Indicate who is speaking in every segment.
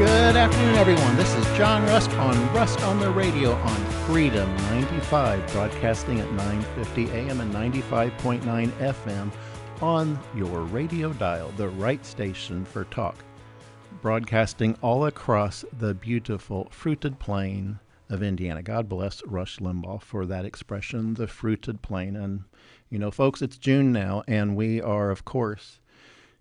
Speaker 1: Good afternoon, everyone. This is John Rust on the Radio on Freedom 95, broadcasting at 9:50 a.m. and 95.9 FM on your radio dial, the right station for talk, broadcasting all across the beautiful fruited plain of Indiana. God bless Rush Limbaugh for that expression, the fruited plain. And, you know, folks, it's June now, and we are, of course,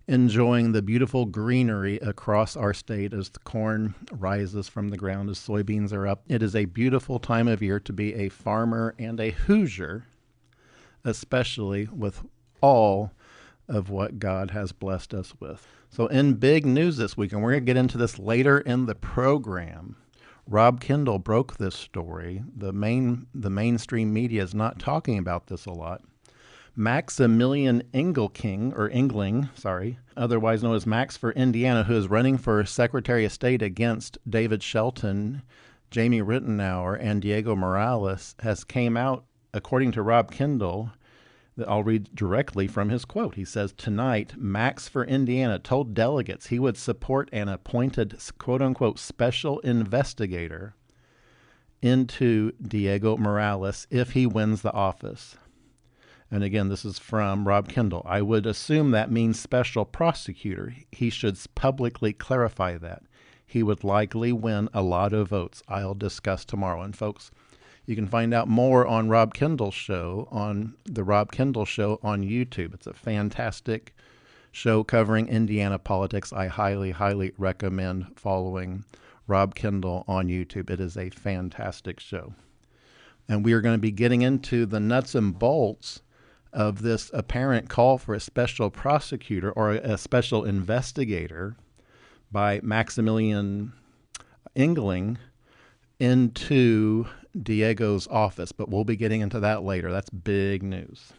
Speaker 1: enjoying the beautiful greenery across our state as the corn rises from the ground, as soybeans are up. It is a beautiful time of year to be a farmer and a Hoosier, especially with all of what God has blessed us with. So in big news this week, and we're going to get into this later in the program, Rob Kendall broke this story. The mainstream media is not talking about this a lot. Maxamillion Engling, otherwise known as Max for Indiana, who is running for Secretary of State against David Shelton, Jamie Rittenauer, and Diego Morales, has came out, according to Rob Kendall. I'll read directly from his quote. He says, "Tonight, Max for Indiana told delegates he would support an appointed, quote-unquote, special investigator into Diego Morales if he wins the office." And again, this is from Rob Kendall. "I would assume that means special prosecutor. He should publicly clarify that. He would likely win a lot of votes. I'll discuss tomorrow." And folks, you can find out more on Rob Kendall's show, on the Rob Kendall Show on YouTube. It's a fantastic show covering Indiana politics. I highly, highly recommend following Rob Kendall on YouTube. It is a fantastic show. And we are going to be getting into the nuts and bolts of this apparent call for a special prosecutor or a special investigator by Maxamillion Engling into Diego's office. But we'll be getting into that later. That's big news.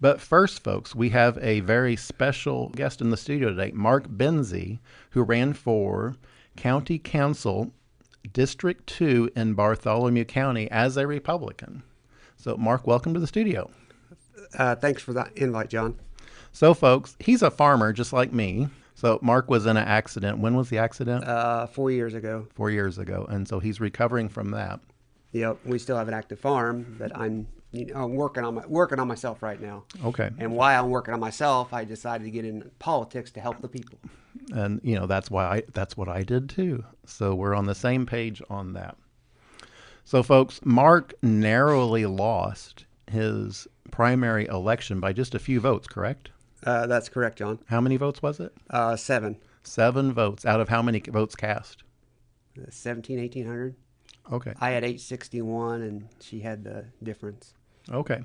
Speaker 1: But first, folks, we have a very special guest in the studio today, Mark Bense, who ran for County Council District 2 in Bartholomew County as a Republican. So, Mark, welcome to the studio.
Speaker 2: Thanks for that invite, John.
Speaker 1: So, folks, he's a farmer just like me. So Mark was in an accident. When was the accident?
Speaker 2: 4 years ago.
Speaker 1: 4 years ago. And so he's recovering from that.
Speaker 2: Yep. We still have an active farm, but I'm working on myself right now.
Speaker 1: Okay.
Speaker 2: And while I'm working on myself, I decided to get in politics to help the people.
Speaker 1: And that's what I did too. So we're on the same page on that. So folks, Mark narrowly lost his primary election by just a few votes, correct?
Speaker 2: That's correct, John.
Speaker 1: How many votes was it?
Speaker 2: 7.
Speaker 1: 7 votes out of how many votes cast?
Speaker 2: 1,800.
Speaker 1: Okay.
Speaker 2: I had 861, and she had the difference.
Speaker 1: Okay.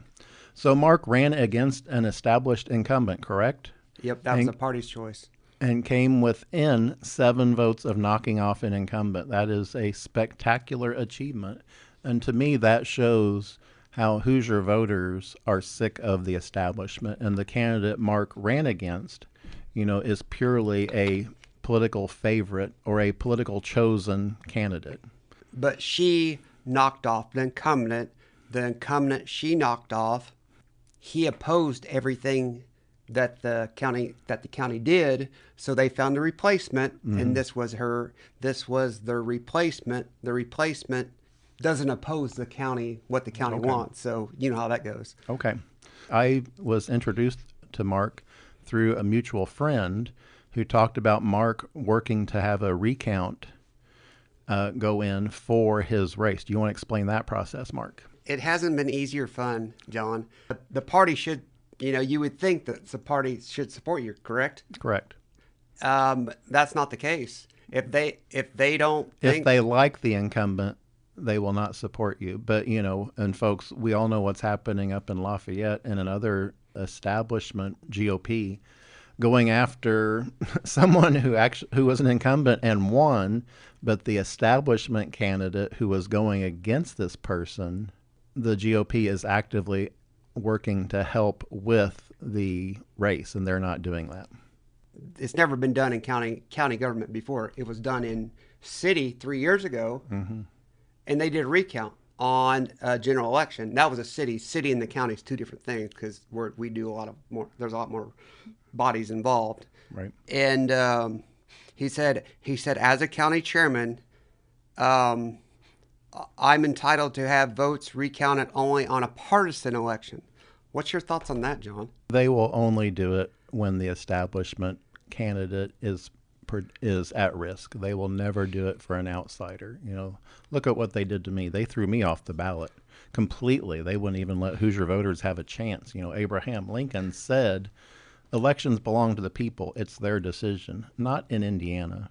Speaker 1: So Mark ran against an established incumbent, correct?
Speaker 2: Yep, that was the party's choice.
Speaker 1: And came within 7 votes of knocking off an incumbent. That is a spectacular achievement. And to me, that shows how Hoosier voters are sick of the establishment. And the candidate Mark ran against, is purely a political favorite or a political chosen candidate.
Speaker 2: But she knocked off the incumbent. The incumbent she knocked off. He opposed everything that the county did, so they found the replacement, and this was the replacement. The replacement doesn't oppose the county, what the county wants, so you know how that goes.
Speaker 1: Okay. I was introduced to Mark through a mutual friend who talked about Mark working to have a recount go in for his race. Do you want to explain that process, Mark?
Speaker 2: It hasn't been easy or fun, John. The party should, you would think that the party should support you, correct?
Speaker 1: Correct.
Speaker 2: That's not the case. If they
Speaker 1: like the incumbent, they will not support you. But, and folks, we all know what's happening up in Lafayette and another establishment, GOP, going after someone who was an incumbent and won, but the establishment candidate who was going against this person, the GOP is actively working to help with the race, and they're not doing that.
Speaker 2: It's never been done in county government before. It was done in city 3 years ago, and they did a recount on a general election. That was a city. City and the county is two different things because we do there's a lot more bodies involved.
Speaker 1: Right.
Speaker 2: And He said, as a county chairman, I'm entitled to have votes recounted only on a partisan election. What's your thoughts on that, John?
Speaker 1: They will only do it when the establishment candidate is at risk. They will never do it for an outsider. Look at what they did to me. They threw me off the ballot completely. They wouldn't even let Hoosier voters have a chance. Abraham Lincoln said elections belong to the people. It's their decision. Not in Indiana.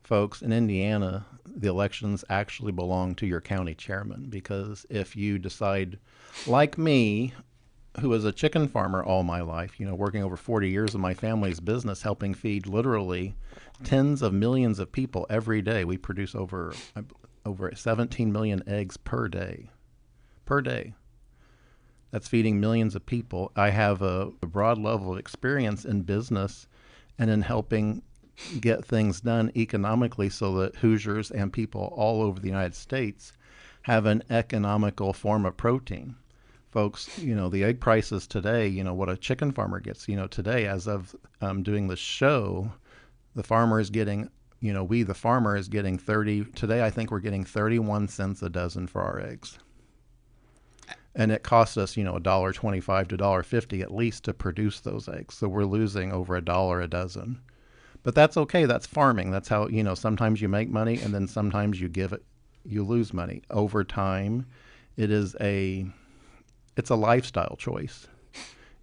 Speaker 1: Folks, in Indiana, the elections actually belong to your county chairman, because if you decide, like me, who was a chicken farmer all my life, working over 40 years of my family's business, helping feed literally tens of millions of people every day. We produce over 17 million eggs per day. Per day. That's feeding millions of people. I have a broad level of experience in business and in helping get things done economically so that Hoosiers and people all over the United States have an economical form of protein. Folks, the egg prices today, what a chicken farmer gets, today, as of doing the show, the farmer is getting, the farmer is getting today I think we're getting 31 cents a dozen for our eggs. And it costs us, $1.25 to $1.50 at least to produce those eggs. So we're losing over $1 a dozen. But that's okay. That's farming. That's how, sometimes you make money and then sometimes you lose money. Over time, it's a lifestyle choice.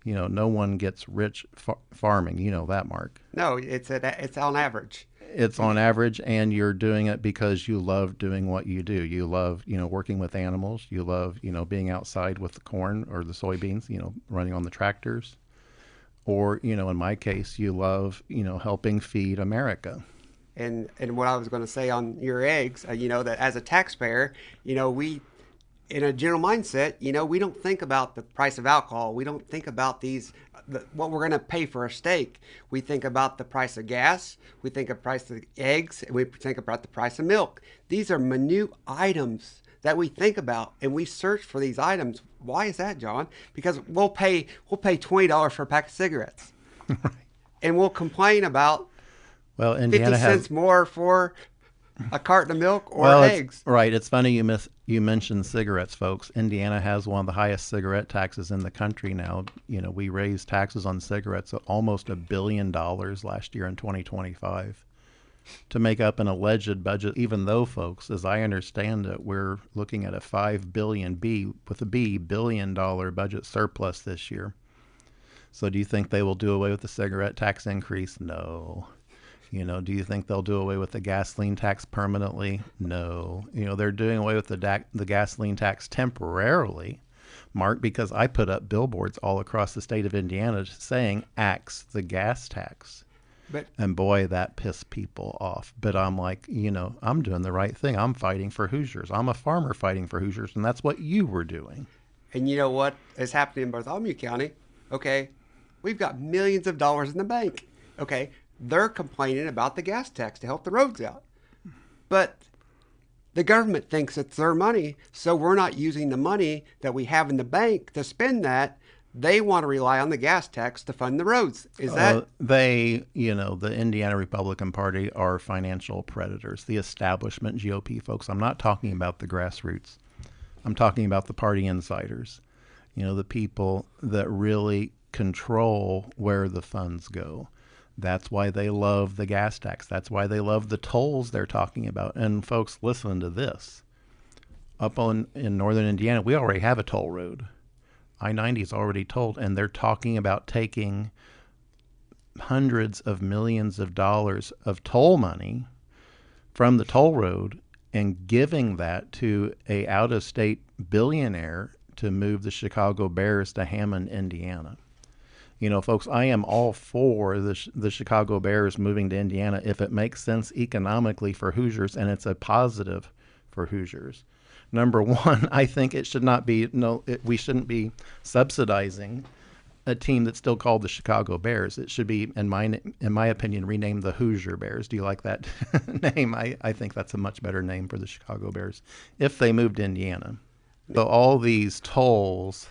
Speaker 1: No one gets rich farming. You know that, Mark.
Speaker 2: No, it's on average.
Speaker 1: It's on average, and you're doing it because you love doing what you do. You love, working with animals. You love, being outside with the corn or the soybeans, running on the tractors. Or, in my case, you love, helping feed America.
Speaker 2: And what I was going to say on your eggs, that as a taxpayer, we, in a general mindset, we don't think about the price of alcohol. We don't think about what we're going to pay for a steak. We think about the price of gas. We think of the price of eggs. And we think about the price of milk. These are minute items that we think about, and we search for these items. Why is that, John? Because we'll pay $20 for a pack of cigarettes, and we'll complain about
Speaker 1: Indiana
Speaker 2: 50 cents more for a carton of milk or eggs.
Speaker 1: Right. It's funny you mentioned cigarettes, folks. Indiana has one of the highest cigarette taxes in the country now. We raised taxes on cigarettes at almost $1 billion last year in 2025 to make up an alleged budget, even though, folks, as I understand it, we're looking at a $5 billion budget surplus this year. So do you think they will do away with the cigarette tax increase? No. Do you think they'll do away with the gasoline tax permanently? No. They're doing away with the gasoline tax temporarily, Mark, because I put up billboards all across the state of Indiana saying, axe the gas tax. And boy, that pissed people off. But I'm like, I'm doing the right thing. I'm fighting for Hoosiers. I'm a farmer fighting for Hoosiers, and that's what you were doing.
Speaker 2: And you know what is happening in Bartholomew County? Okay, we've got millions of dollars in the bank. Okay, they're complaining about the gas tax to help the roads out. But the government thinks it's their money, so we're not using the money that we have in the bank to spend that. They want to rely on the gas tax to fund the roads. Is that?
Speaker 1: The Indiana Republican Party are financial predators, the establishment GOP folks. I'm not talking about the grassroots. I'm talking about the party insiders, the people that really control where the funds go. That's why they love the gas tax. That's why they love the tolls they're talking about. And folks, listen to this. Up in northern Indiana, we already have a toll road. I-90 is already tolled, and they're talking about taking hundreds of millions of dollars of toll money from the toll road and giving that to a out-of-state billionaire to move the Chicago Bears to Hammond, Indiana. Folks, I am all for the Chicago Bears moving to Indiana if it makes sense economically for Hoosiers and it's a positive for Hoosiers. Number one, I think it should not be, we shouldn't be subsidizing a team that's still called the Chicago Bears. It should be, in my opinion, renamed the Hoosier Bears. Do you like that name? I think that's a much better name for the Chicago Bears if they moved to Indiana. So all these tolls,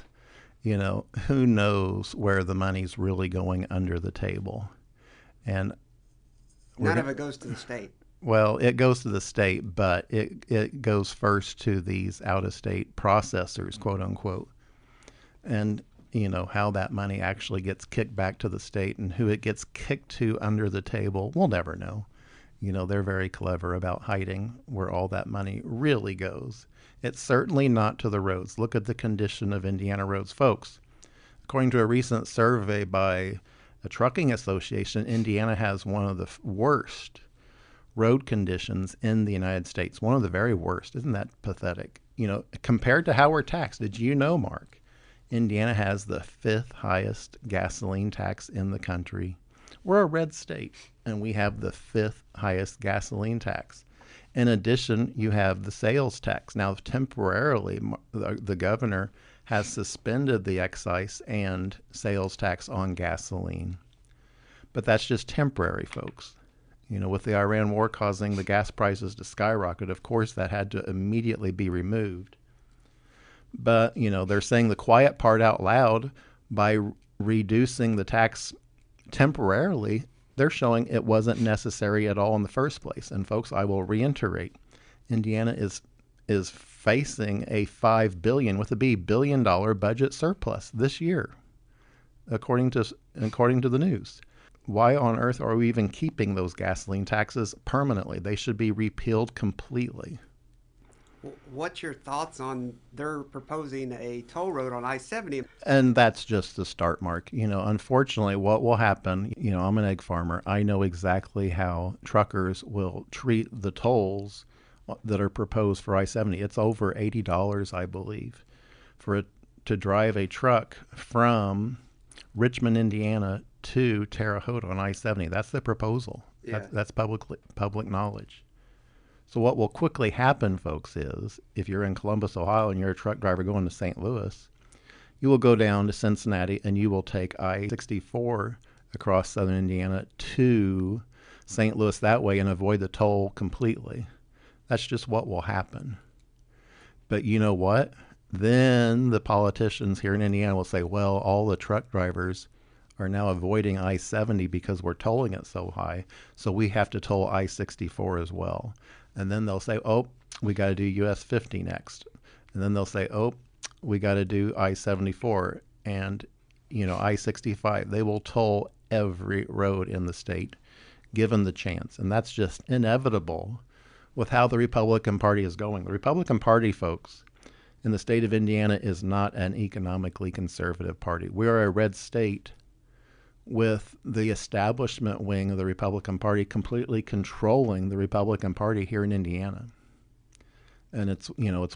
Speaker 1: who knows where the money's really going under the table. And
Speaker 2: None of it goes to the state.
Speaker 1: Well, it goes to the state, but it goes first to these out-of-state processors, quote unquote. And, how that money actually gets kicked back to the state and who it gets kicked to under the table, we'll never know. They're very clever about hiding where all that money really goes. It's certainly not to the roads. Look at the condition of Indiana roads, folks. According to a recent survey by a trucking association, Indiana has one of the worst road conditions in the United States. One of the very worst. Isn't that pathetic? Compared to how we're taxed. Did you know, Mark? Indiana has the 5th highest gasoline tax in the country. We're a red state, and we have the 5th highest gasoline tax. In addition, you have the sales tax. Now, temporarily, the governor has suspended the excise and sales tax on gasoline. But that's just temporary, folks. With the Iran war causing the gas prices to skyrocket, of course, that had to immediately be removed. But, they're saying the quiet part out loud by reducing the tax temporarily. They're showing it wasn't necessary at all in the first place. And folks, I will reiterate, Indiana is facing a $5 billion with a B billion-dollar budget surplus this year, according to the news. Why on earth are we even keeping those gasoline taxes permanently? They should be repealed completely.
Speaker 2: What's your thoughts on they're proposing a toll road on I-70?
Speaker 1: And that's just the start, Mark. Unfortunately, what will happen, I'm an egg farmer. I know exactly how truckers will treat the tolls that are proposed for I-70. It's over $80, I believe, for it to drive a truck from Richmond, Indiana to Terre Haute on I-70. That's the proposal. Yeah. That's public knowledge. So what will quickly happen, folks, is if you're in Columbus, Ohio, and you're a truck driver going to St. Louis, you will go down to Cincinnati and you will take I-64 across southern Indiana to St. Louis that way and avoid the toll completely. That's just what will happen. But you know what? Then the politicians here in Indiana will say, well, all the truck drivers are now avoiding I-70 because we're tolling it so high, so we have to toll I-64 as well. And then they'll say, oh, we got to do US 50 next. And then they'll say, oh, we got to do I-74 and, I-65. They will toll every road in the state, given the chance. And that's just inevitable with how the Republican Party is going. The Republican Party, folks, in the state of Indiana is not an economically conservative party. We're a red state with the establishment wing of the Republican Party completely controlling the Republican Party here in Indiana. And it's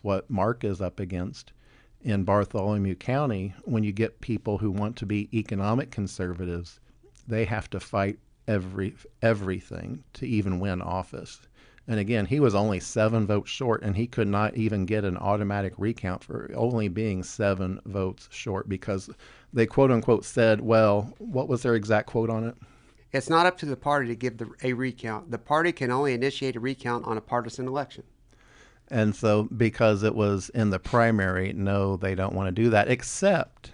Speaker 1: what Mark is up against in Bartholomew County. When you get people who want to be economic conservatives, they have to fight everything to even win office. And again, he was only 7 votes short, and he could not even get an automatic recount for only being 7 votes short because they quote unquote said, well, what was their exact quote on it?
Speaker 2: It's not up to the party to give a recount. The party can only initiate a recount on a partisan election.
Speaker 1: And so because it was in the primary, no, they don't want to do that, except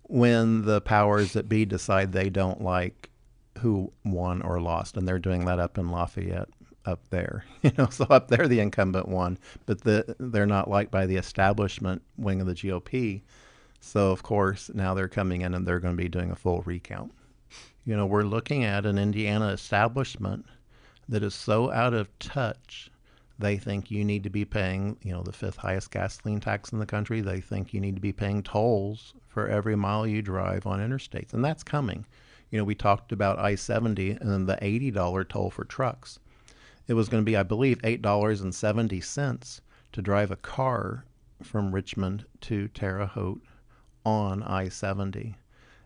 Speaker 1: when the powers that be decide they don't like who won or lost. And they're doing that up in Lafayette. Up there, so up there the incumbent won, but they're not liked by the establishment wing of the GOP. So of course now they're coming in and they're going to be doing a full recount. We're looking at an Indiana establishment that is so out of touch. They think you need to be paying, the 5th highest gasoline tax in the country. They think you need to be paying tolls for every mile you drive on interstates, and that's coming. We talked about I-70 and then the $80 toll for trucks. It was going to be, I believe, $8.70 to drive a car from Richmond to Terre Haute on I-70.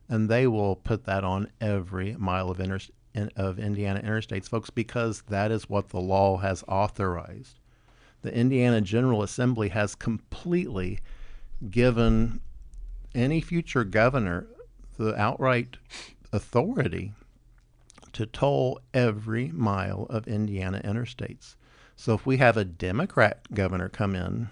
Speaker 1: And they will put that on every mile of Indiana interstates, folks, because that is what the law has authorized. The Indiana General Assembly has completely given any future governor the outright authority to toll every mile of Indiana interstates. So if we have a Democrat governor come in,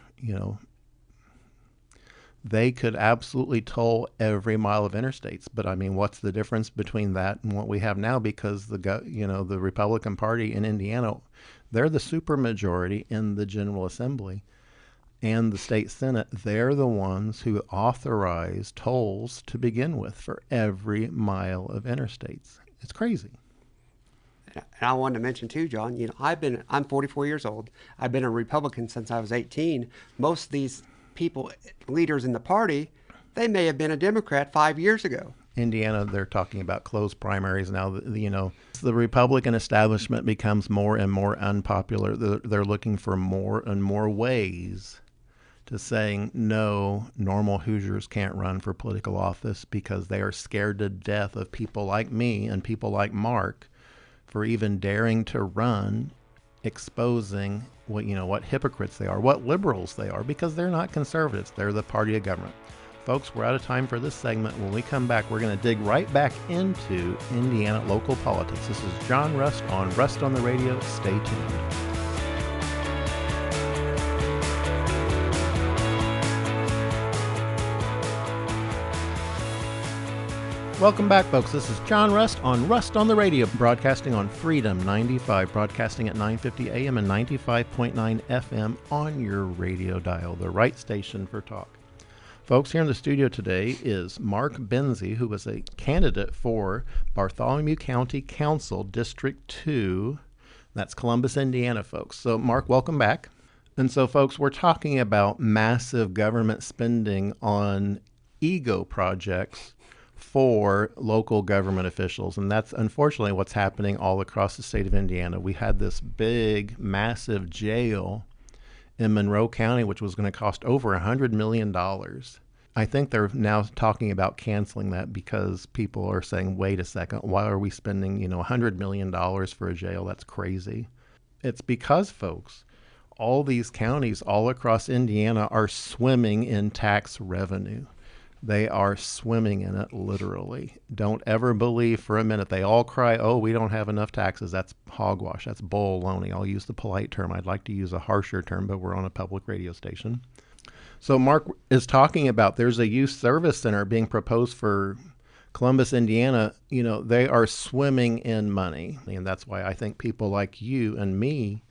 Speaker 1: they could absolutely toll every mile of interstates. But I mean, what's the difference between that and what we have now? Because the Republican Party in Indiana, they're the supermajority in the General Assembly and the state Senate. They're the ones who authorize tolls to begin with for every mile of interstates. It's crazy.
Speaker 2: And I wanted to mention too, John, I'm 44 years old. I've been a Republican since I was 18. Most of these people, leaders in the party, they may have been a Democrat 5 years ago.
Speaker 1: Indiana, they're talking about closed primaries now. The Republican establishment becomes more and more unpopular. They're looking for more and more ways to saying, no, normal Hoosiers can't run for political office because they are scared to death of people like me and people like Mark for even daring to run, exposing what hypocrites they are, what liberals they are, because they're not conservatives. They're the party of government. Folks, we're out of time for this segment. When we come back, we're going to dig right back into Indiana local politics. This is John Rust on Rust on the Radio. Stay tuned. Welcome back, folks. This is John Rust on Rust on the Radio, broadcasting on Freedom 95, broadcasting at 950 AM and 95.9 FM on your radio dial, the right station for talk. Folks, here in the studio today is Mark Bense, who was a candidate for Bartholomew County Council, District 2. That's Columbus, Indiana, folks. So, Mark, welcome back. And so, folks, we're talking about massive government spending on ego projects for local government officials. And that's unfortunately what's happening all across the state of Indiana. We had this big, massive jail in Monroe County, which was going to cost over $100 million. I think they're now talking about canceling that because people are saying, wait a second, why are we spending, $100 million for a jail? That's crazy. It's because, folks, all these counties all across Indiana are swimming in tax revenue. They are swimming in it, literally. Don't ever believe for a minute. They all cry, oh, we don't have enough taxes. That's hogwash. That's baloney. I'll use the polite term. I'd like to use a harsher term, but we're on a public radio station. So Mark is talking about there's a youth service center being proposed for Columbus, Indiana. They are swimming in money. And that's why I think people like you and me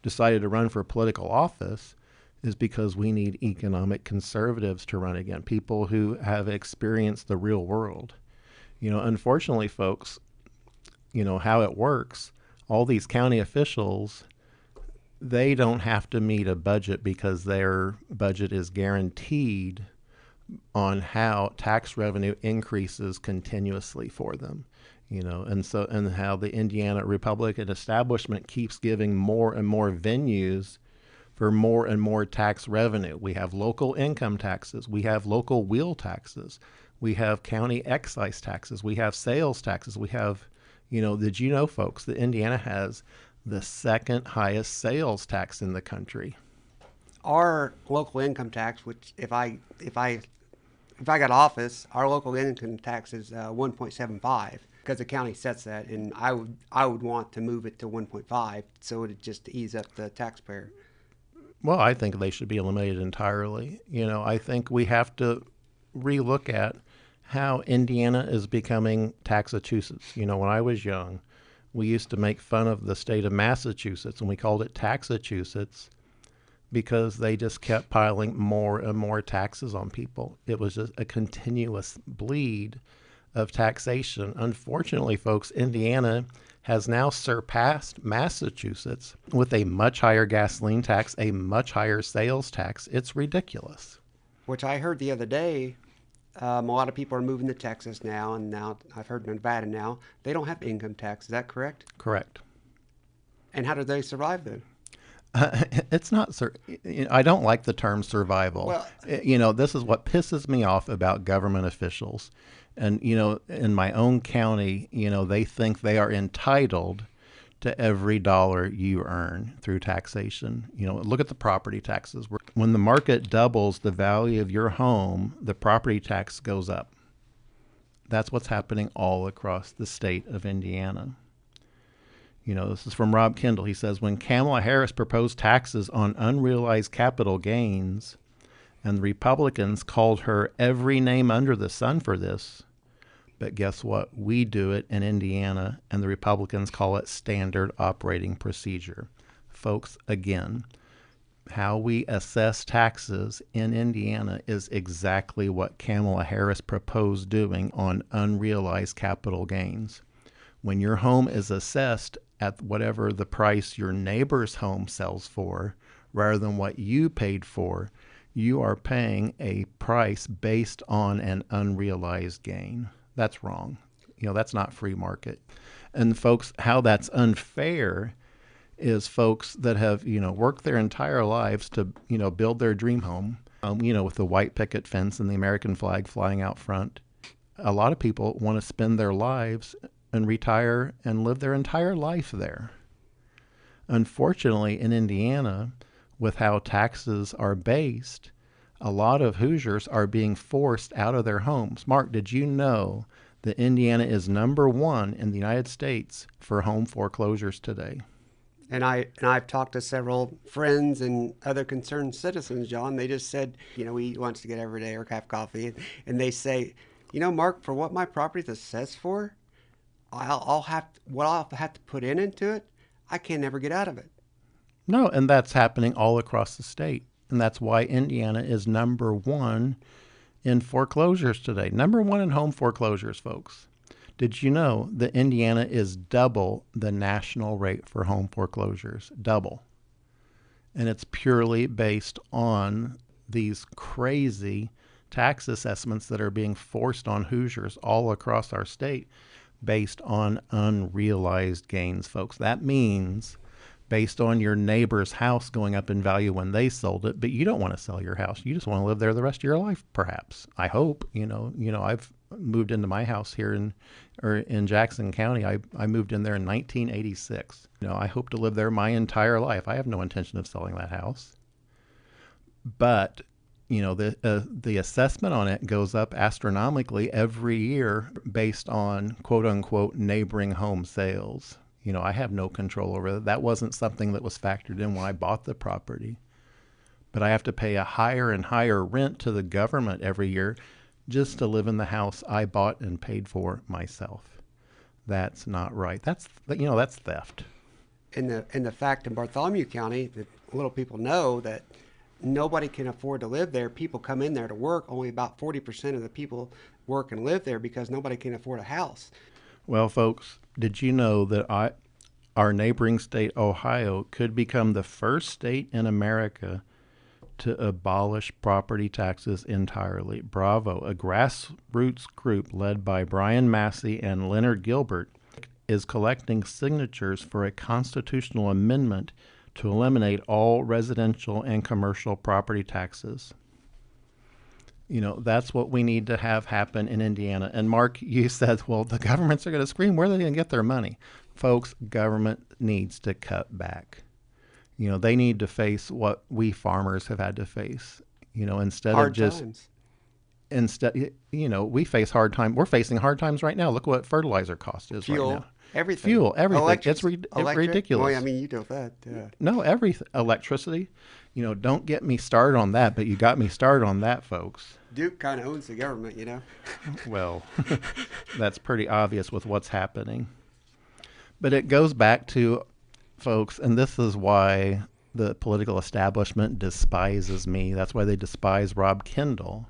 Speaker 1: decided to run for political office, is because we need economic conservatives to run again, people who have experienced the real world. Unfortunately, folks, how it works, all these county officials, they don't have to meet a budget because their budget is guaranteed on how tax revenue increases continuously for them. And how the Indiana Republican establishment keeps giving more and more venues for more and more tax revenue. We have local income taxes. We have local wheel taxes. We have county excise taxes. We have sales taxes. We have, did you know, folks, that Indiana has the second highest sales tax in the country?
Speaker 2: Our local income tax, which if I got office, our local income tax is 1.75 because the county sets that, and I would want to move it to 1.5 so it would just ease up the taxpayer.
Speaker 1: Well, I think they should be eliminated entirely. I think we have to relook at how Indiana is becoming Taxachusetts. When I was young, we used to make fun of the state of Massachusetts, and we called it Taxachusetts because they just kept piling more and more taxes on people. It was just a continuous bleed of taxation. Unfortunately, folks, Indiana has now surpassed Massachusetts with a much higher gasoline tax, a much higher sales tax. It's ridiculous.
Speaker 2: Which I heard the other day, a lot of people are moving to Texas now, and now I've heard Nevada now. They don't have income tax. Is that correct?
Speaker 1: Correct.
Speaker 2: And how do they survive then?
Speaker 1: It's not. I don't like the term survival.
Speaker 2: Well,
Speaker 1: this is what pisses me off about government officials. And, in my own county, they think they are entitled to every dollar you earn through taxation. Look at the property taxes. When the market doubles the value of your home, the property tax goes up. That's what's happening all across the state of Indiana. This is from Rob Kendall. He says, when Kamala Harris proposed taxes on unrealized capital gains And the Republicans called her every name under the sun for this. But guess what? We do it in Indiana, and the Republicans call it standard operating procedure. Folks, again, how we assess taxes in Indiana is exactly what Kamala Harris proposed doing on unrealized capital gains. When your home is assessed at whatever the price your neighbor's home sells for, rather than what you paid for, you are paying a price based on an unrealized gain. That's wrong. That's not free market. And folks, how that's unfair is folks that have, worked their entire lives to, build their dream home, with the white picket fence and the American flag flying out front. A lot of people want to spend their lives and retire and live their entire life there. Unfortunately, in Indiana, with how taxes are based, a lot of Hoosiers are being forced out of their homes. Mark, did you know that Indiana is number one in the United States for home foreclosures today?
Speaker 2: And I've talked to several friends and other concerned citizens, John. They just said, we eat lunch together every day or have coffee, and they say, Mark, for what my property is assessed for, I'll have to put into it, I can never get out of it.
Speaker 1: No, and that's happening all across the state, and that's why Indiana is number one in foreclosures today. Number one in home foreclosures, folks. Did you know that Indiana is double the national rate for home foreclosures? Double. And it's purely based on these crazy tax assessments that are being forced on Hoosiers all across our state based on unrealized gains, folks. That means based on your neighbor's house going up in value when they sold it, but you don't want to sell your house. You just want to live there the rest of your life, perhaps. I hope. I've moved into my house here in Jackson County. I moved in there in 1986. I hope to live there my entire life. I have no intention of selling that house. But the assessment on it goes up astronomically every year based on quote unquote neighboring home sales. I have no control over that. That wasn't something that was factored in when I bought the property. But I have to pay a higher and higher rent to the government every year just to live in the house I bought and paid for myself. That's not right. That's theft.
Speaker 2: And the fact in Bartholomew County that little people know that nobody can afford to live there. People come in there to work. Only about 40% of the people work and live there because nobody can afford a house.
Speaker 1: Well, folks, did you know that our neighboring state, Ohio, could become the first state in America to abolish property taxes entirely? Bravo. A grassroots group led by Brian Massey and Leonard Gilbert is collecting signatures for a constitutional amendment to eliminate all residential and commercial property taxes. That's what we need to have happen in Indiana. And Mark, you said, well, the governments are going to scream. Where are they going to get their money? Folks, government needs to cut back. They need to face what we farmers have had to face. Instead
Speaker 2: hard
Speaker 1: of just
Speaker 2: times.
Speaker 1: We face hard times. We're facing hard times right now. Look what fertilizer cost is
Speaker 2: Fuel,
Speaker 1: right now.
Speaker 2: Everything.
Speaker 1: Fuel, everything.
Speaker 2: Electric,
Speaker 1: It's ridiculous.
Speaker 2: Well, you know that. Yeah.
Speaker 1: No, everything. Electricity. Don't get me started on that, but you got me started on that, folks.
Speaker 2: Duke kind of owns the government,
Speaker 1: Well, that's pretty obvious with what's happening. But it goes back to, folks, and this is why the political establishment despises me. That's why they despise Rob Kendall,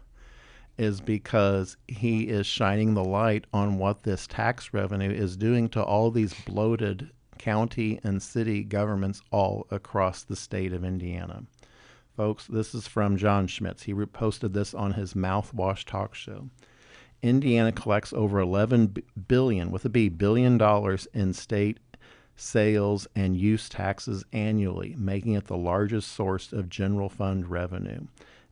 Speaker 1: is because he is shining the light on what this tax revenue is doing to all these bloated county and city governments all across the state of Indiana. Folks, this is from John Schmitz. He reposted this on his Mouthwash talk show. Indiana collects over $11 billion, with a B, billion dollars in state sales and use taxes annually, making it the largest source of general fund revenue.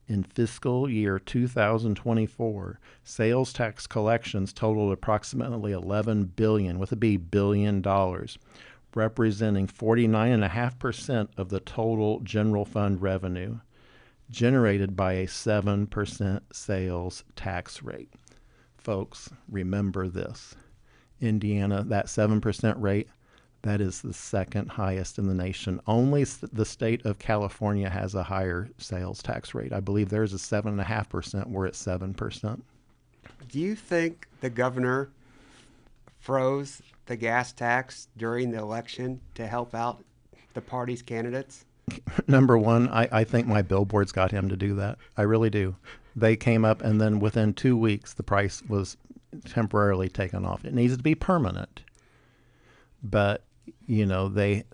Speaker 1: In fiscal year 2024, sales tax collections totaled approximately $11 billion, with a B, billion dollars, representing 49.5% of the total general fund revenue, generated by a 7% sales tax rate. Folks, remember this. Indiana, that 7% rate, That is the second highest in the nation. Only the state of California has a higher sales tax rate. I believe theirs is 7.5%. We're at 7%.
Speaker 2: Do you think the governor froze the gas tax during the election to help out the party's candidates?
Speaker 1: Number one, I think my billboards got him to do that. I really do. They came up, and then within 2 weeks, the price was temporarily taken off. It needs to be permanent. But they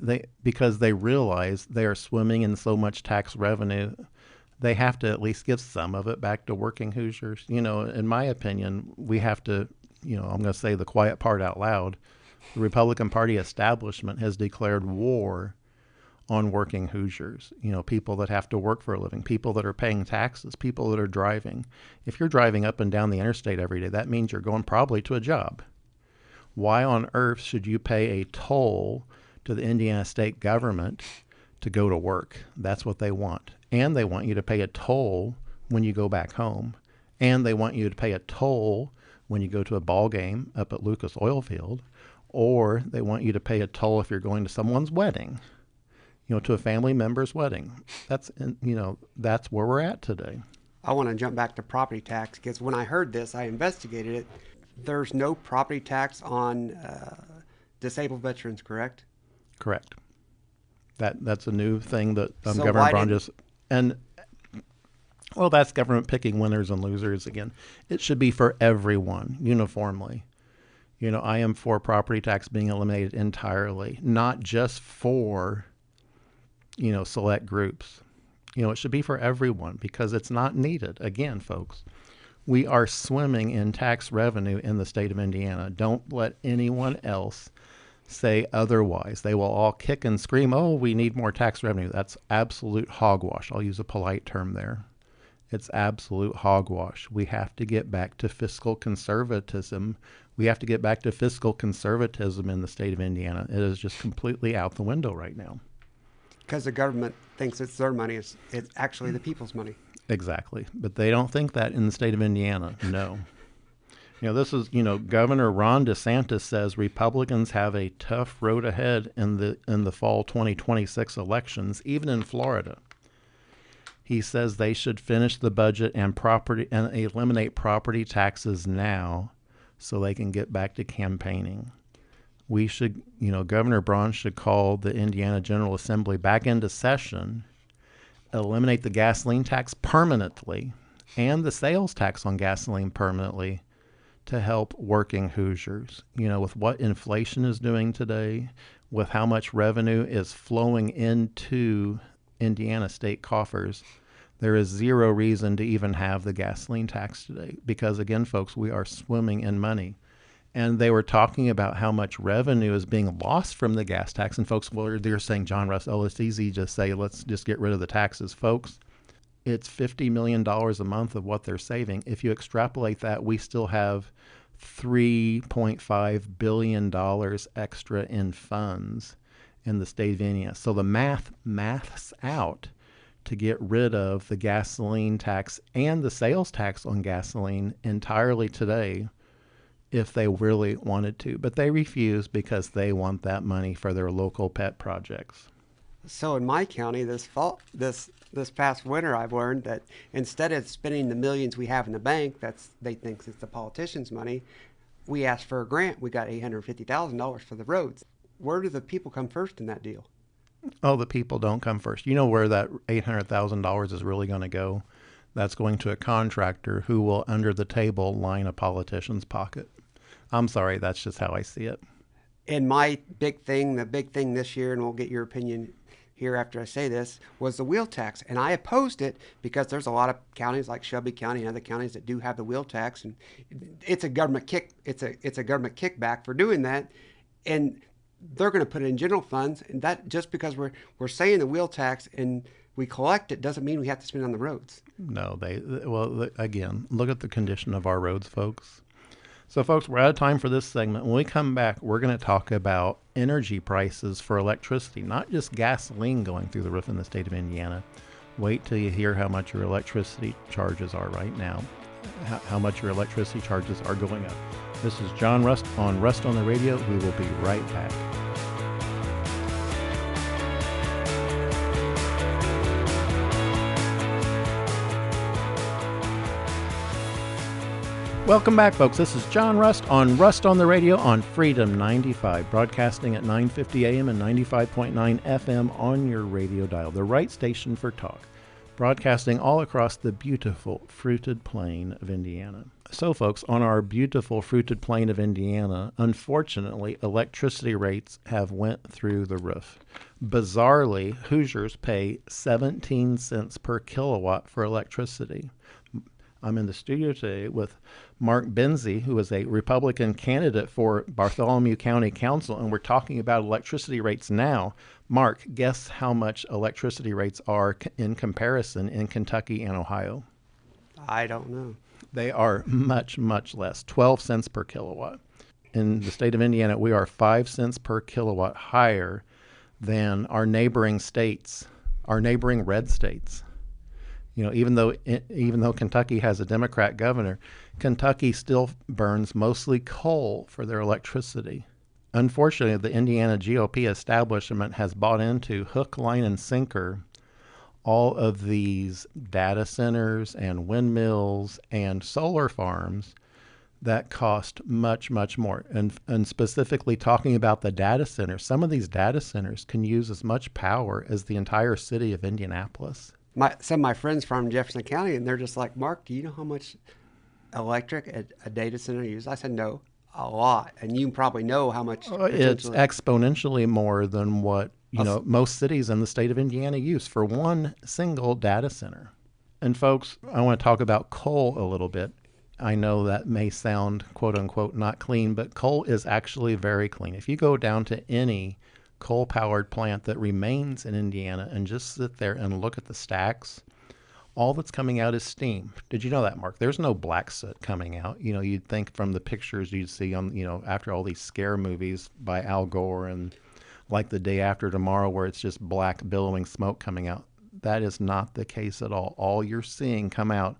Speaker 1: because they realize they are swimming in so much tax revenue, they have to at least give some of it back to working Hoosiers. In my opinion, we have to, I'm going to say the quiet part out loud. The Republican Party establishment has declared war on working Hoosiers, people that have to work for a living, people that are paying taxes, people that are driving. If you're driving up and down the interstate every day, that means you're going probably to a job. Why on earth should you pay a toll to the Indiana state government to go to work? That's what they want. And they want you to pay a toll when you go back home. And they want you to pay a toll when you go to a ball game up at Lucas Oil Field. Or they want you to pay a toll if you're going to someone's wedding, to a family member's wedding. That's where we're at today.
Speaker 2: I want to jump back to property tax because when I heard this, I investigated it. There's no property tax on disabled veterans, correct?
Speaker 1: Correct. That's a new thing that
Speaker 2: So
Speaker 1: Governor Braun just that's government picking winners and losers again. It should be for everyone uniformly. I am for property tax being eliminated entirely, not just for select groups. It should be for everyone because it's not needed. Again, folks, we are swimming in tax revenue in the state of Indiana. Don't let anyone else say otherwise. They will all kick and scream, oh, we need more tax revenue. That's absolute hogwash. I'll use a polite term there. It's absolute hogwash. We have to get back to fiscal conservatism. We have to get back to fiscal conservatism in the state of Indiana. It is just completely out the window right now.
Speaker 2: Because the government thinks it's their money. It's actually the people's money.
Speaker 1: Exactly. But they don't think that in the state of Indiana. No. This is, Governor Ron DeSantis says Republicans have a tough road ahead in the fall 2026 elections, even in Florida. He says they should finish the budget and eliminate property taxes now so they can get back to campaigning. We should, Governor Braun should call the Indiana General Assembly back into session, eliminate the gasoline tax permanently and the sales tax on gasoline permanently to help working Hoosiers. With what inflation is doing today, with how much revenue is flowing into Indiana state coffers, there is zero reason to even have the gasoline tax today because, again, folks, we are swimming in money. And they were talking about how much revenue is being lost from the gas tax. And folks, they're saying, John Russ, it's easy to say, let's just get rid of the taxes. Folks, it's $50 million a month of what they're saving. If you extrapolate that, we still have $3.5 billion extra in funds in the state of Indiana. So the maths out to get rid of the gasoline tax and the sales tax on gasoline entirely today if they really wanted to. But they refuse because they want that money for their local pet projects.
Speaker 2: So in my county this past winter, I've learned that instead of spending the millions we have in the bank, they think it's the politicians' money, we asked for a grant. We got $850,000 for the roads. Where do the people come first in that deal?
Speaker 1: Oh, the people don't come first. You know where that $800,000 is really going to go? That's going to a contractor who will, under the table, line a politician's pocket. I'm sorry, that's just how I see it.
Speaker 2: And the big thing this year, and we'll get your opinion here after I say this, was the wheel tax. And I opposed it because there's a lot of counties like Shelby County and other counties that do have the wheel tax, and it's a government kickback for doing that. And they're going to put it in general funds, and that just because we're saying the wheel tax and we collect it doesn't mean we have to spend it on the roads.
Speaker 1: No, again, look at the condition of our roads, folks. So, folks, we're out of time for this segment. When we come back, we're going to talk about energy prices for electricity, not just gasoline going through the roof in the state of Indiana. Wait till you hear how much your electricity charges are right now, how much your electricity charges are going up. This is John Rust on the Radio. We will be right back. Welcome back, folks. This is John Rust on the Radio on Freedom 95, broadcasting at 9:50 a.m. and 95.9 FM on your radio dial, the right station for talk, broadcasting all across the beautiful fruited plain of Indiana. So, folks, on our beautiful fruited plain of Indiana, unfortunately, electricity rates have went through the roof. Bizarrely, Hoosiers pay 17 cents per kilowatt for electricity. I'm in the studio today with Mark Bense, who is a Republican candidate for Bartholomew County Council, and we're talking about electricity rates now. Mark, guess how much electricity rates are in comparison in Kentucky and Ohio?
Speaker 2: I don't know.
Speaker 1: They are much, much less, 12 cents per kilowatt. In the state of Indiana, we are 5 cents per kilowatt higher than our neighboring states, our neighboring red states. You know, even though Kentucky has a Democrat governor, Kentucky still burns mostly coal for their electricity. Unfortunately, the Indiana GOP establishment has bought into hook, line, and sinker all of these data centers and windmills and solar farms that cost much, much more. And specifically talking about the data centers, some of these data centers can use as much power as the entire city of Indianapolis.
Speaker 2: Some of my friends from Jefferson County, and they're just like, Mark, do you know how much electric a data center uses? I said, no, a lot. And you probably know how much.
Speaker 1: It's exponentially more than what most cities in the state of Indiana use for one single data center. And folks, I want to talk about coal a little bit. I know that may sound quote unquote not clean, but coal is actually very clean. If you go down to any coal-powered plant that remains in Indiana and just sit there and look at the stacks, all that's coming out is steam. Did you know that, Mark? There's no black soot coming out. You know, you'd think from the pictures you'd see on, after all these scare movies by Al Gore and like The Day After Tomorrow where it's just black billowing smoke coming out. That is not the case at all. All you're seeing come out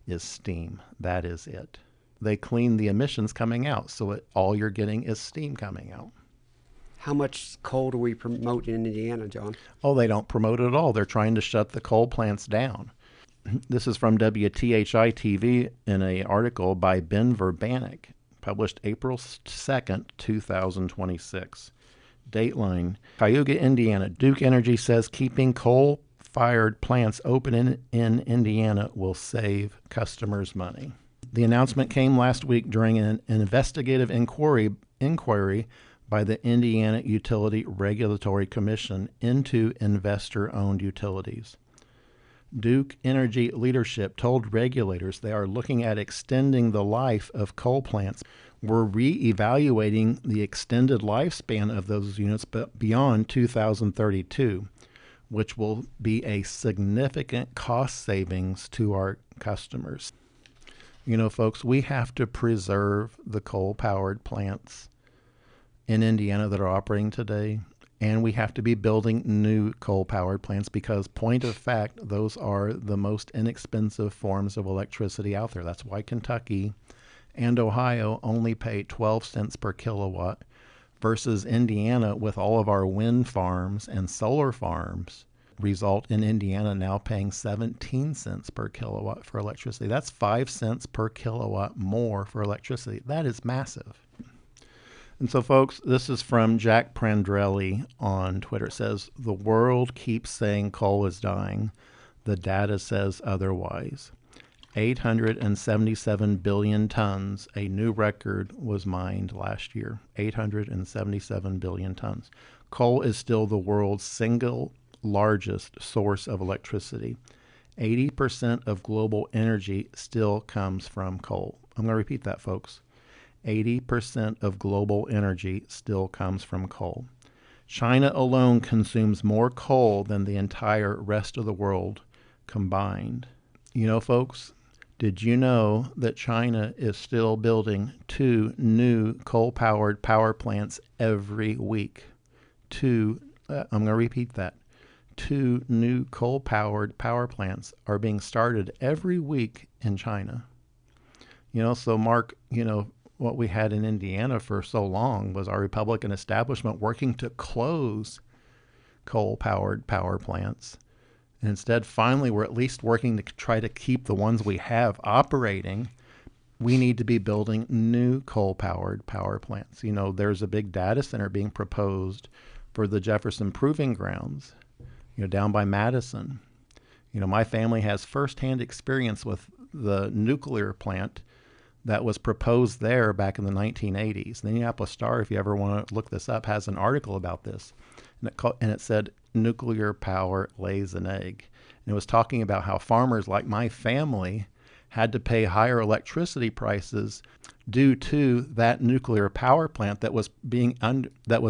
Speaker 1: is steam. That is it. They clean the emissions coming out, so all you're getting is steam coming out.
Speaker 2: How much coal do we promote in Indiana, John?
Speaker 1: Oh, they don't promote it at all. They're trying to shut the coal plants down. This is from WTHI-TV in an article by Ben Verbanek, published April 2nd, 2026. Dateline, Cayuga, Indiana. Duke Energy says keeping coal-fired plants open in Indiana will save customers money. The announcement came last week during an investigative inquiry by the Indiana Utility Regulatory Commission into investor-owned utilities. Duke Energy leadership told regulators they are looking at extending the life of coal plants. We're re-evaluating the extended lifespan of those units beyond 2032, which will be a significant cost savings to our customers. You know, folks, we have to preserve the coal-powered plants in Indiana that are operating today, and we have to be building new coal-powered plants because, point of fact, those are the most inexpensive forms of electricity out there. That's why Kentucky and Ohio only pay 12 cents per kilowatt versus Indiana, with all of our wind farms and solar farms, result in Indiana now paying 17 cents per kilowatt for electricity. That's 5 cents per kilowatt more for electricity. That is massive. And so, folks, this is from Jack Prandrelli on Twitter. It says, the world keeps saying coal is dying. The data says otherwise. 877 billion tons, a new record, was mined last year. 877 billion tons. Coal is still the world's single largest source of electricity. 80% of global energy still comes from coal. I'm going to repeat that, folks. 80% of global energy still comes from coal. China alone consumes more coal than the entire rest of the world combined. You know, folks, did you know that China is still building 2 new coal-powered power plants every week? I'm going to repeat that. 2 new coal-powered power plants are being started every week in China. You know, so Mark, what we had in Indiana for so long was our Republican establishment working to close coal-powered power plants. And instead, finally, we're at least working to try to keep the ones we have operating we need to be building new coal-powered power plants. There's a big data center being proposed for the Jefferson Proving Grounds, down by Madison. My family has firsthand experience with the nuclear plant that was proposed there back in the 1980s. The Indianapolis Star, if you ever want to look this up, has an article about this. And it said, nuclear power lays an egg. And it was talking about how farmers like my family had to pay higher electricity prices due to that nuclear power plant that was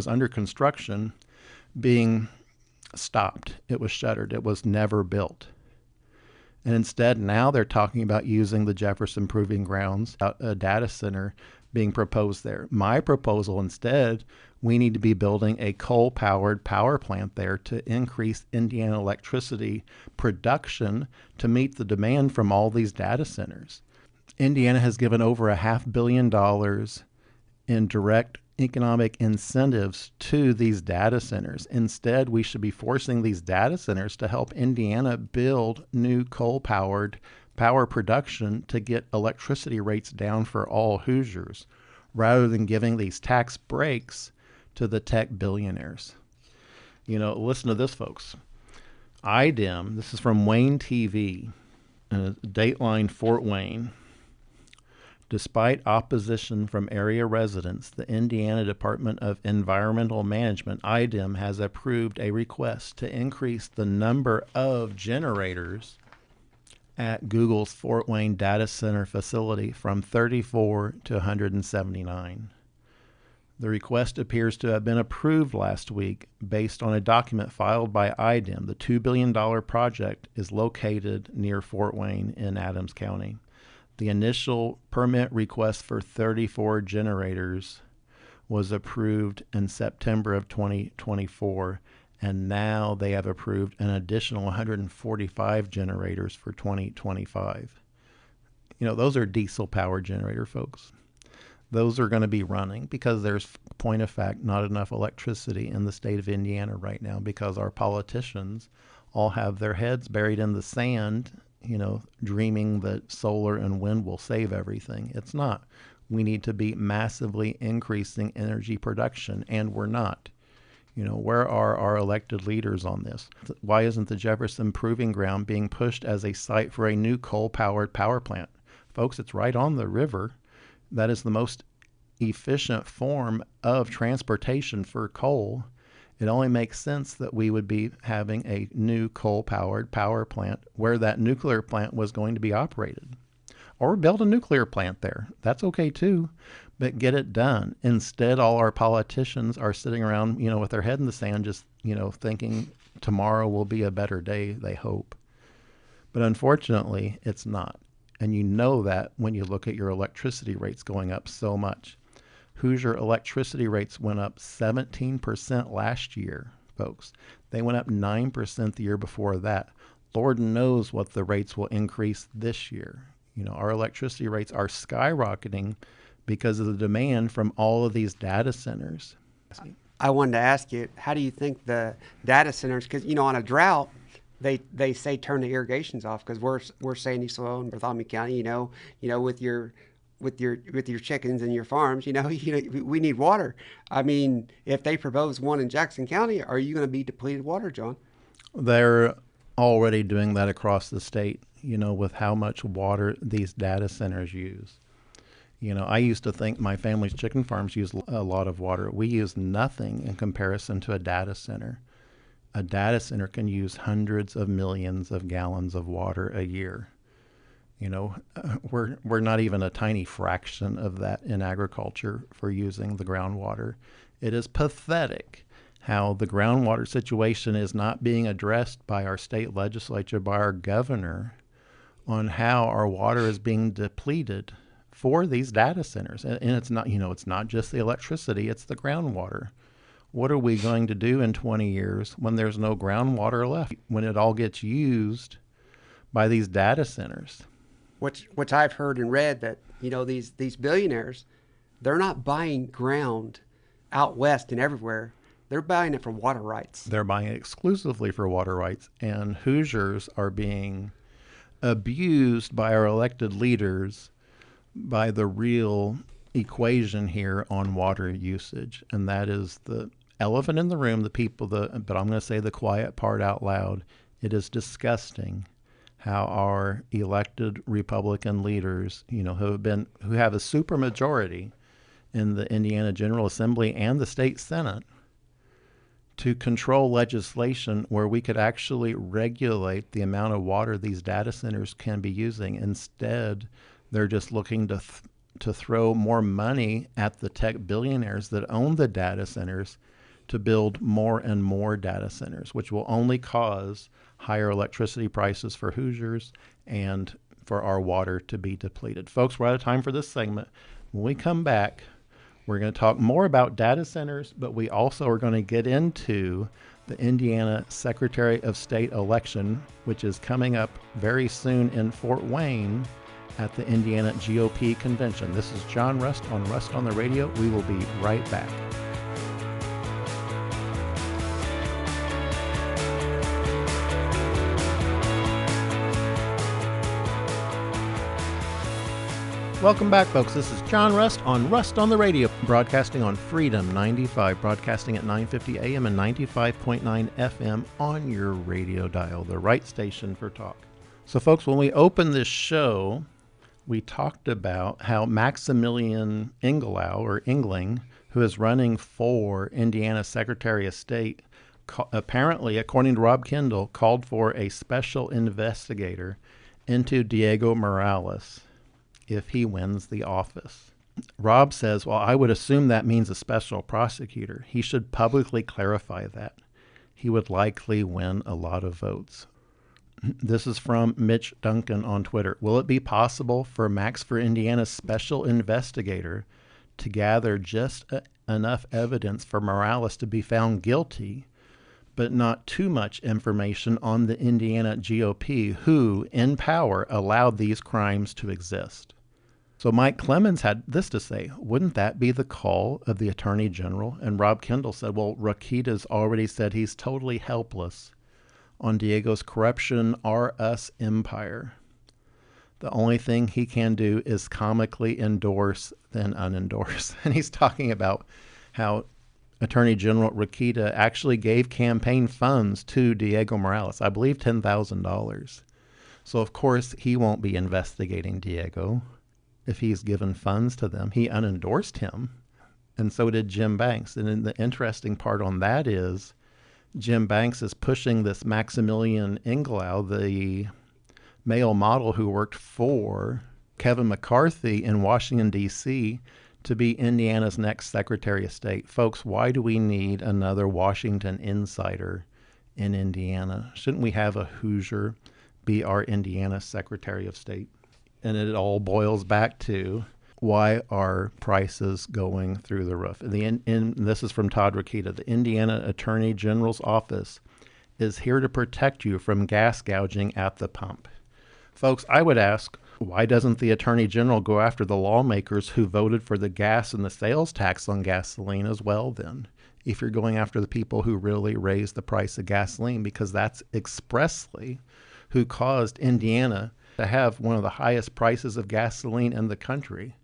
Speaker 1: under construction being stopped. It was shuttered. It was never built. And instead, now they're talking about using the Jefferson Proving Grounds, a data center being proposed there. My proposal instead, we need to be building a coal-powered power plant there to increase Indiana electricity production to meet the demand from all these data centers. Indiana has given over $500 million in direct economic incentives to these data centers. Instead, we should be forcing these data centers to help Indiana build new coal-powered power production to get electricity rates down for all Hoosiers, rather than giving these tax breaks to the tech billionaires. Listen to this, folks. IDEM, this is from Wayne TV, Dateline Fort Wayne. Despite opposition from area residents, the Indiana Department of Environmental Management, IDEM, has approved a request to increase the number of generators at Google's Fort Wayne data center facility from 34 to 179. The request appears to have been approved last week based on a document filed by IDEM. The $2 billion project is located near Fort Wayne in Adams County. The initial permit request for 34 generators was approved in September of 2024, and now they have approved an additional 145 generators for 2025. Those are diesel-powered generator, folks. Those are going to be running because there's, point of fact, not enough electricity in the state of Indiana right now because our politicians all have their heads buried in the sand, dreaming that solar and wind will save everything. It's not. We need to be massively increasing energy production, and we're not. Where are our elected leaders on this? Why isn't the Jefferson Proving Ground being pushed as a site for a new coal-powered power plant? Folks, it's right on the river. That is the most efficient form of transportation for coal. It only makes sense that we would be having a new coal-powered power plant where that nuclear plant was going to be operated. Or build a nuclear plant there. That's okay too, but get it done. Instead, all our politicians are sitting around, with their head in the sand, just, thinking tomorrow will be a better day, they hope. But unfortunately, it's not. And you know that when you look at your electricity rates going up so much. Hoosier electricity rates went up 17% last year, folks. They went up 9% the year before that. Lord knows what the rates will increase this year. Our electricity rates are skyrocketing because of the demand from all of these data centers.
Speaker 2: I wanted to ask you, how do you think the data centers, because, on a drought, they say turn the irrigations off because we're Sandy soil in Bartholomew County, with your chickens and your farms, we need water. I mean, if they propose one in Jackson County, are you going to be depleted water, John?
Speaker 1: They're already doing that across the state, with how much water these data centers use. I used to think my family's chicken farms use a lot of water. We use nothing in comparison to a data center. A data center can use hundreds of millions of gallons of water a year. We're not even a tiny fraction of that in agriculture for using the groundwater. It is pathetic how the groundwater situation is not being addressed by our state legislature, by our governor, on how our water is being depleted for these data centers. And it's not, it's not just the electricity, it's the groundwater. What are we going to do in 20 years when there's no groundwater left, when it all gets used by these data centers?
Speaker 2: Which I've heard and read that, these billionaires, they're not buying ground out west and everywhere. They're buying it for water rights.
Speaker 1: They're buying it exclusively for water rights. And Hoosiers are being abused by our elected leaders by the real equation here on water usage, and that is the elephant in the room, but I'm going to say the quiet part out loud. It is disgusting how our elected Republican leaders, who have a supermajority in the Indiana General Assembly and the state Senate, to control legislation where we could actually regulate the amount of water these data centers can be using. Instead, they're just looking to throw more money at the tech billionaires that own the data centers to build more and more data centers, which will only cause higher electricity prices for Hoosiers and for our water to be depleted. Folks, we're out of time for this segment. When we come back, we're going to talk more about data centers, but we also are going to get into the Indiana Secretary of State election, which is coming up very soon in Fort Wayne at the Indiana GOP convention. This is John Rust on Rust on the Radio. We will be right back. Welcome back, folks. This is John Rust on Rust on the Radio, broadcasting on Freedom 95, broadcasting at 950 AM and 95.9 FM on your radio dial, the right station for talk. So, folks, when we opened this show, we talked about how Maxamillion Engling, who is running for Indiana Secretary of State, apparently, according to Rob Kendall, called for a special investigator into Diego Morales if he wins the office. Rob says, well, I would assume that means a special prosecutor. He should publicly clarify that. He would likely win a lot of votes. This is from Mitch Duncan on Twitter. Will it be possible for Max for Indiana's special investigator to gather just enough evidence for Morales to be found guilty, but not too much information on the Indiana GOP, who, in power, allowed these crimes to exist? So Mike Clemens had this to say: wouldn't that be the call of the Attorney General? And Rob Kendall said, well, Rakita's already said he's totally helpless on Diego's corruption R-us empire. The only thing he can do is comically endorse, then unendorse. And he's talking about how Attorney General Rakita actually gave campaign funds to Diego Morales, I believe $10,000. So, of course, he won't be investigating Diego if he's given funds to them. He unendorsed him, and so did Jim Banks. And then the interesting part on that is Jim Banks is pushing this Maxamillion Engling, the male model who worked for Kevin McCarthy in Washington, D.C., to be Indiana's next Secretary of State. Folks, why do we need another Washington insider in Indiana? Shouldn't we have a Hoosier be our Indiana Secretary of State? And it all boils back to, why are prices going through the roof? This is from Todd Rakita. The Indiana Attorney General's office is here to protect you from gas gouging at the pump. Folks, I would ask, why doesn't the Attorney General go after the lawmakers who voted for the gas and the sales tax on gasoline as well then? If you're going after the people who really raised the price of gasoline, because that's expressly who caused Indiana to have one of the highest prices of gasoline in the country.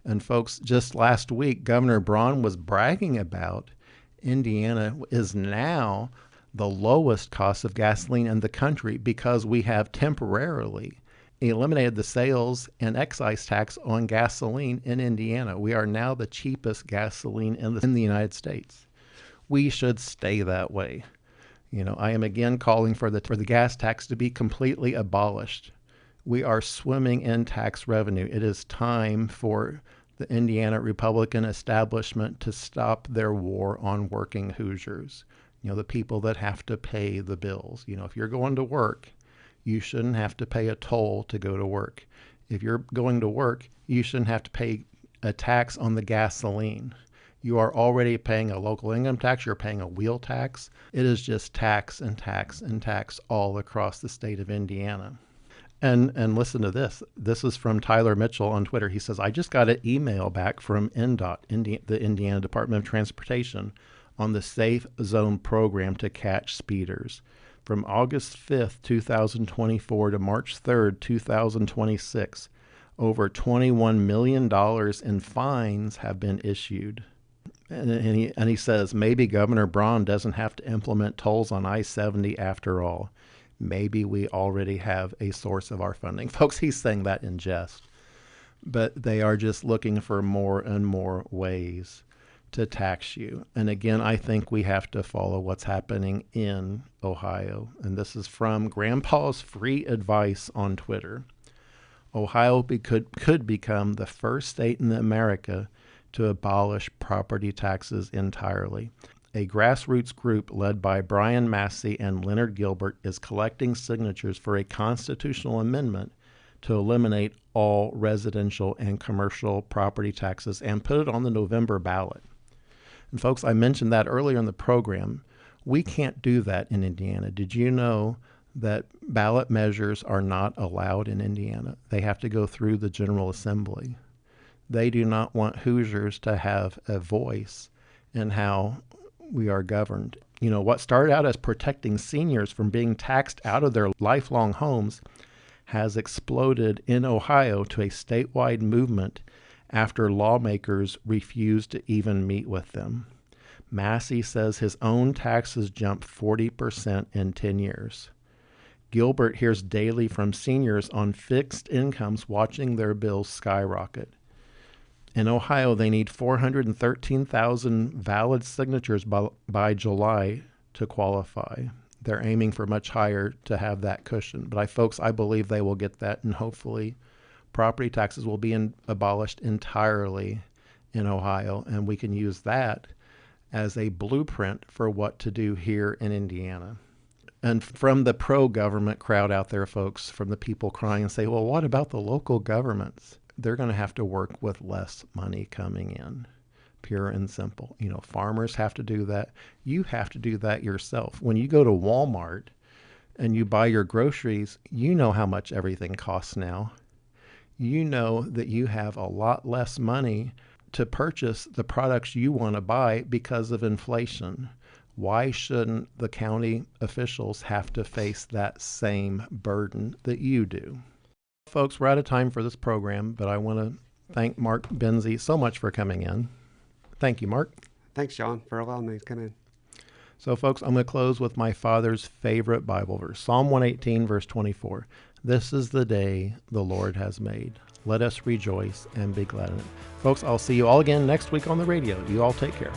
Speaker 1: And folks, just last week, Governor Braun was bragging about Indiana is now the lowest cost of gasoline in the country because we have temporarily eliminated the sales and excise tax on gasoline in Indiana. We are now the cheapest gasoline in the United States. We should stay that way. I am again calling for the gas tax to be completely abolished. We are swimming in tax revenue. It is time for the Indiana Republican establishment to stop their war on working Hoosiers. The people that have to pay the bills. If you're going to work, you shouldn't have to pay a toll to go to work. If you're going to work, you shouldn't have to pay a tax on the gasoline. You are already paying a local income tax. You're paying a wheel tax. It is just tax and tax and tax all across the state of Indiana. And listen to this. This is from Tyler Mitchell on Twitter. He says, I just got an email back from INDOT, the Indiana Department of Transportation, on the Safe Zone program to catch speeders. From August 5th, 2024 to March 3rd, 2026, Over $21 million in fines have been issued. And he says, maybe Governor Braun doesn't have to implement tolls on I-70 after all. Maybe we already have a source of our funding. Folks, he's saying that in jest. But they are just looking for more and more ways to tax you. And again, I think we have to follow what's happening in Ohio. And this is from Grandpa's Free Advice on Twitter. Ohio could become the first state in America to abolish property taxes entirely. A grassroots group led by Brian Massey and Leonard Gilbert is collecting signatures for a constitutional amendment to eliminate all residential and commercial property taxes and put it on the November ballot. And folks, I mentioned that earlier in the program. We can't do that in Indiana. Did you know that ballot measures are not allowed in Indiana? They have to go through the General Assembly. They do not want Hoosiers to have a voice in how we are governed. You know, what started out as protecting seniors from being taxed out of their lifelong homes has exploded in Ohio to a statewide movement after lawmakers refused to even meet with them. Massey says his own taxes jumped 40% in 10 years. Gilbert hears daily from seniors on fixed incomes watching their bills skyrocket. In Ohio, they need 413,000 valid signatures by July to qualify. They're aiming for much higher to have that cushion. But folks, I believe they will get that, and hopefully property taxes will be abolished entirely in Ohio, and we can use that as a blueprint for what to do here in Indiana. And from the pro-government crowd out there, folks, from the people crying and say, well, what about the local governments? They're going to have to work with less money coming in, pure and simple. You know, farmers have to do that. You have to do that yourself. When you go to Walmart and you buy your groceries, you know how much everything costs now. You know that you have a lot less money to purchase the products you want to buy because of inflation. Why shouldn't the county officials have to face that same burden that you do? Folks, we're out of time for this program, but I want to thank Mark Bense so much for coming in. Thank you, Mark.
Speaker 2: Thanks, John, for allowing me to come in.
Speaker 1: So, folks, I'm going to close with my father's favorite Bible verse, Psalm 118, verse 24. This is the day the Lord has made. Let us rejoice and be glad in it. Folks, I'll see you all again next week on the radio. You all take care.